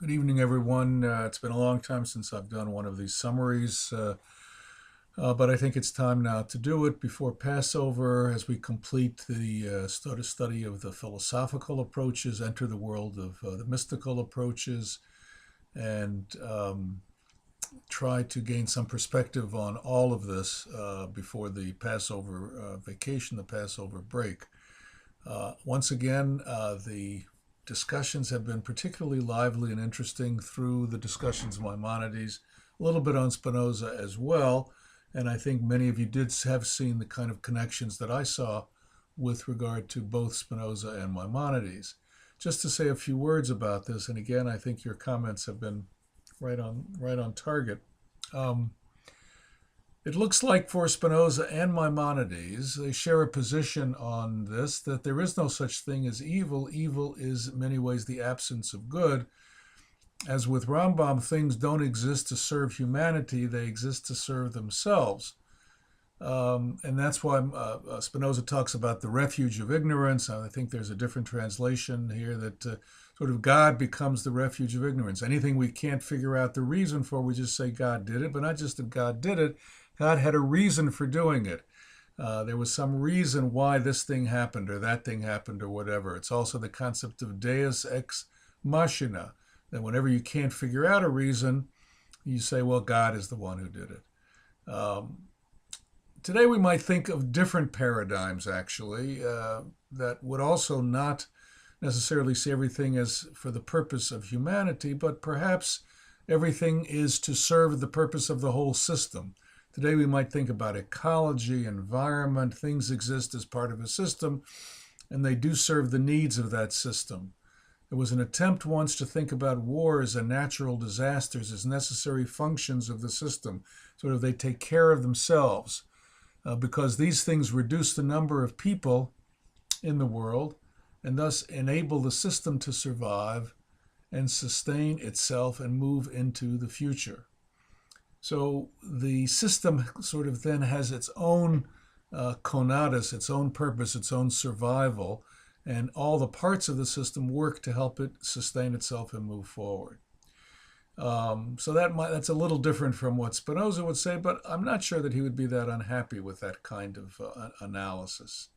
Good evening, everyone. It's been a long time since I've done one of these summaries, but I think it's time now to do it before Passover as we complete the study of the philosophical approaches, enter the world of the mystical approaches, and try to gain some perspective on all of this before the Passover vacation, the Passover break. Once again, the discussions have been particularly lively and interesting through the discussions of Maimonides, a little bit on Spinoza as well. And I think many of you did have seen the kind of connections that I saw with regard to both Spinoza and Maimonides. Just to say a few words about this, and again, I think your comments have been right on target. Um, it looks like for Spinoza and Maimonides, they share a position on this that there is no such thing as evil. Evil is, in many ways, the absence of good. As with Rambam, things don't exist to serve humanity, they exist to serve themselves. And that's why Spinoza talks about the refuge of ignorance. I think there's a different translation here that sort of God becomes the refuge of ignorance. Anything we can't figure out the reason for, we just say God did it, but not just that God did it, God had a reason for doing it. There was some reason why this thing happened or that thing happened or whatever. It's also the concept of deus ex machina, that whenever you can't figure out a reason, you say, well, God is the one who did it. Today we might think of different paradigms, actually, that would also not necessarily see everything as for the purpose of humanity, but perhaps everything is to serve the purpose of the whole system. Today we might think about ecology, environment, things exist as part of a system, and they do serve the needs of that system. There was an attempt once to think about wars and natural disasters as necessary functions of the system, sort of they take care of themselves. Because these things reduce the number of people in the world and thus enable the system to survive and sustain itself and move into the future. So the system sort of then has its own conatus, its own purpose, its own survival, and all the parts of the system work to help it sustain itself and move forward. So that's a little different from what Spinoza would say, but I'm not sure that he would be that unhappy with that kind of analysis.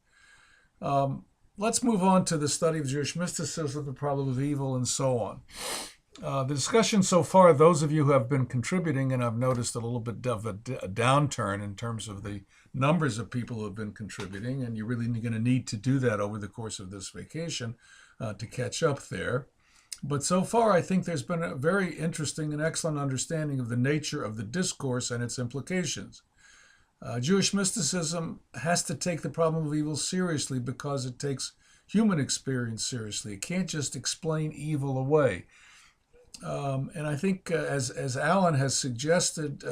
Let's move on to the study of Jewish mysticism, the problem of evil, and so on. The discussion so far, those of you who have been contributing, and I've noticed a little bit of a downturn in terms of the numbers of people who have been contributing, and you're really going to need to do that over the course of this vacation to catch up there. But so far, I think there's been a very interesting and excellent understanding of the nature of the discourse and its implications. Jewish mysticism has to take the problem of evil seriously because it takes human experience seriously. It can't just explain evil away. And I think, as Alan has suggested,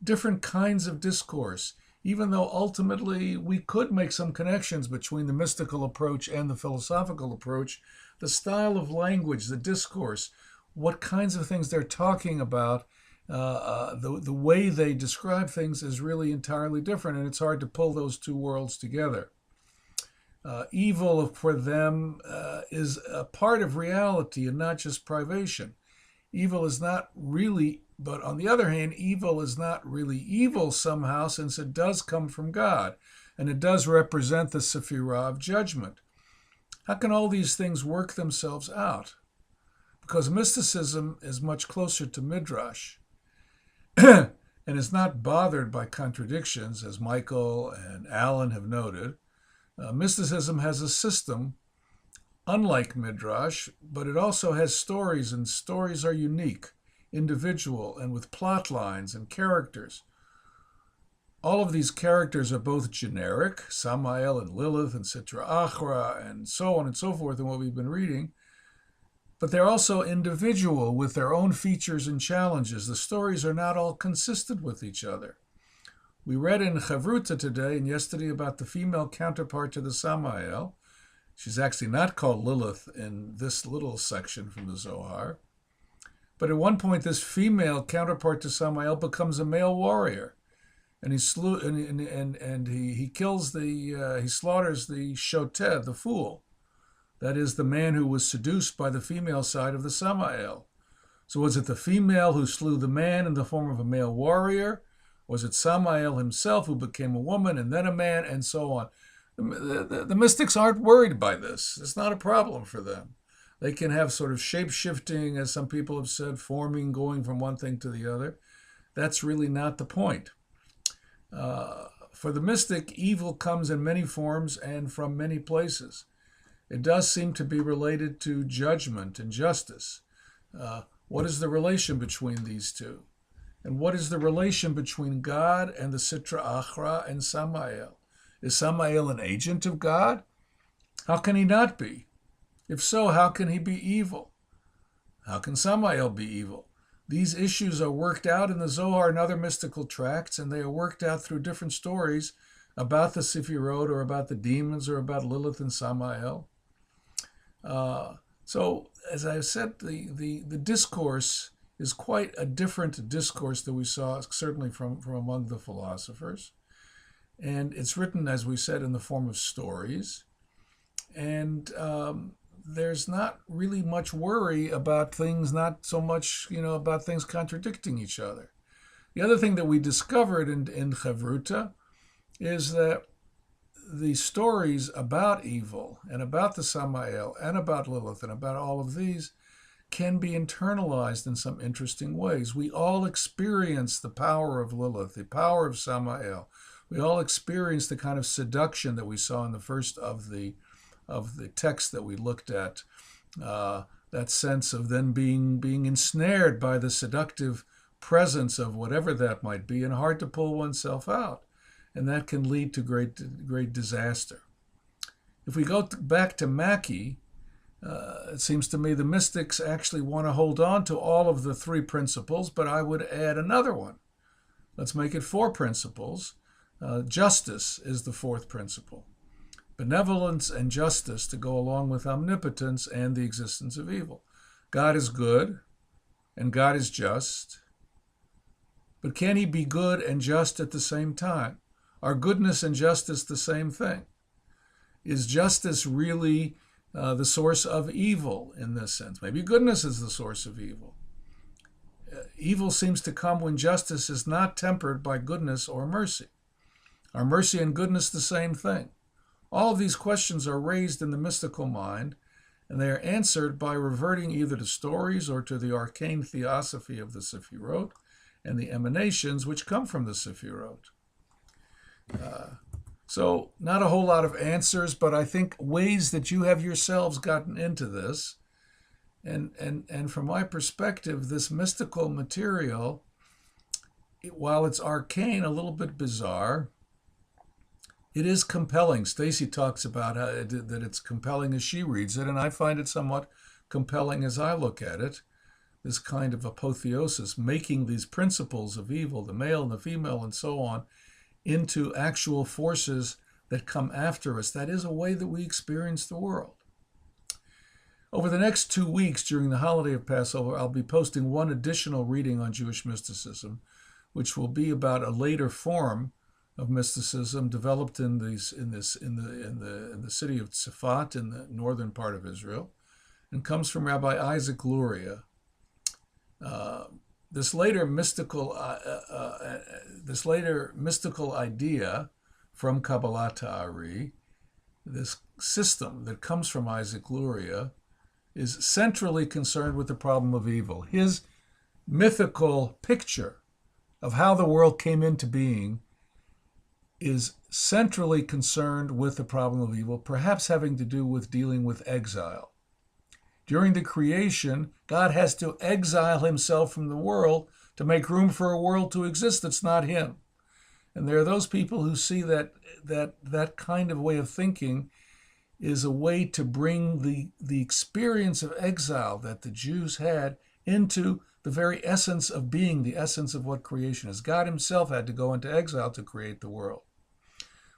different kinds of discourse, even though ultimately we could make some connections between the mystical approach and the philosophical approach, the style of language, the discourse, what kinds of things they're talking about, the way they describe things is really entirely different, and it's hard to pull those two worlds together. Evil for them is a part of reality and not just privation. Evil is not really, but on the other hand, evil is not really evil somehow, since it does come from God, and it does represent the Sephirah of judgment. How can all these things work themselves out? Because mysticism is much closer to Midrash and is not bothered by contradictions, as Michael and Alan have noted. Mysticism has a system, unlike Midrash, but it also has stories, and stories are unique, individual, and with plot lines and characters. All of these characters are both generic, Samael and Lilith and Sitra Achra and so on and so forth in what we've been reading, but they're also individual with their own features and challenges. The stories are not all consistent with each other. We read in Chavruta today and yesterday about the female counterpart to the Samael. She's actually not called Lilith in this little section from the Zohar. But at one point, this female counterpart to Samael becomes a male warrior. And he kills he slaughters the shoted, the fool. That is the man who was seduced by the female side of the Samael. So was it the female who slew the man in the form of a male warrior? Was it Samael himself who became a woman and then a man, and so on? The mystics aren't worried by this. It's not a problem for them. They can have sort of shape-shifting, as some people have said, forming, going from one thing to the other. That's really not the point. For the mystic, evil comes in many forms and from many places. It does seem to be related to judgment and justice. What is the relation between these two? And what is the relation between God and the Sitra Achra and Samael? Is Samael an agent of God? How can he not be? If so, how can he be evil? How can Samael be evil? These issues are worked out in the Zohar and other mystical tracts, and they are worked out through different stories about the Sefirot or about the demons or about Lilith and Samael. So, as I said, the discourse is quite a different discourse that we saw certainly from among the philosophers. And it's written, as we said, in the form of stories. And there's not really much worry about things, not so much, about things contradicting each other. The other thing that we discovered in Chavruta is that the stories about evil and about the Samael and about Lilith and about all of these can be internalized in some interesting ways. We all experience the power of Lilith, the power of Samael. We all experience the kind of seduction that we saw in the first of the text that we looked at, that sense of then being ensnared by the seductive presence of whatever that might be and hard to pull oneself out. And that can lead to great disaster. If we go back to Mackie, it seems to me the mystics actually want to hold on to all of the three principles, but I would add another one. Let's make it 4 principles. Justice is the 4th principle. Benevolence and justice to go along with omnipotence and the existence of evil. God is good and God is just, but can he be good and just at the same time? Are goodness and justice the same thing? Is justice really the source of evil in this sense? Maybe goodness is the source of evil. Evil seems to come when justice is not tempered by goodness or mercy. Are mercy and goodness the same thing? All of these questions are raised in the mystical mind, and they are answered by reverting either to stories or to the arcane theosophy of the Sefirot and the emanations which come from the Sefirot. So not a whole lot of answers, but I think ways that you have yourselves gotten into this. And from my perspective, this mystical material, while it's arcane, a little bit bizarre, it is compelling. Stacy talks about that it's compelling as she reads it, and I find it somewhat compelling as I look at it. This kind of apotheosis, making these principles of evil, the male and the female and so on, into actual forces that come after us. That is a way that we experience the world. Over the next 2 weeks during the holiday of Passover, I'll be posting one additional reading on Jewish mysticism, which will be about a later form of mysticism developed in the city of Tzfat in the northern part of Israel, and comes from Rabbi Isaac Luria. This later mystical idea from Kabbalat Ta'ari, this system that comes from Isaac Luria, is centrally concerned with the problem of evil. His mythical picture of how the world came into being is centrally concerned with the problem of evil, perhaps having to do with dealing with exile. During the creation, God has to exile himself from the world to make room for a world to exist that's not him. And there are those people who see that kind of way of thinking is a way to bring the experience of exile that the Jews had into the very essence of being, the essence of what creation is. God himself had to go into exile to create the world.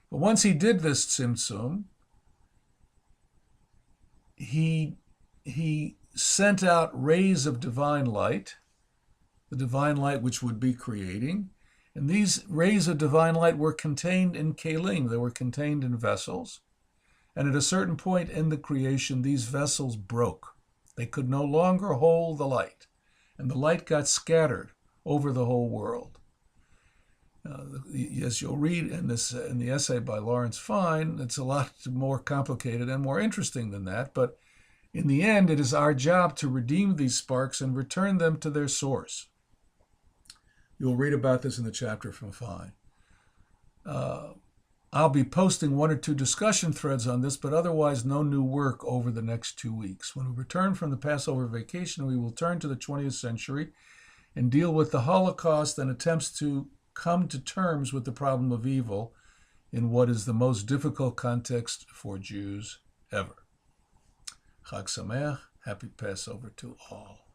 But once he did this tzimtzum, he sent out rays of divine light, the divine light which would be creating. And these rays of divine light were contained in kelim, they were contained in vessels. And at a certain point in the creation, these vessels broke. They could no longer hold the light. and the light got scattered over the whole world. As you'll read in the essay by Lawrence Fine, it's a lot more complicated and more interesting than that, but in the end, it is our job to redeem these sparks and return them to their source. You'll read about this in the chapter from Fine. I'll be posting 1 or 2 discussion threads on this, but otherwise no new work over the next 2 weeks. When we return from the Passover vacation, we will turn to the 20th century and deal with the Holocaust and attempts to come to terms with the problem of evil in what is the most difficult context for Jews ever. Chag Sameach, happy Passover to all.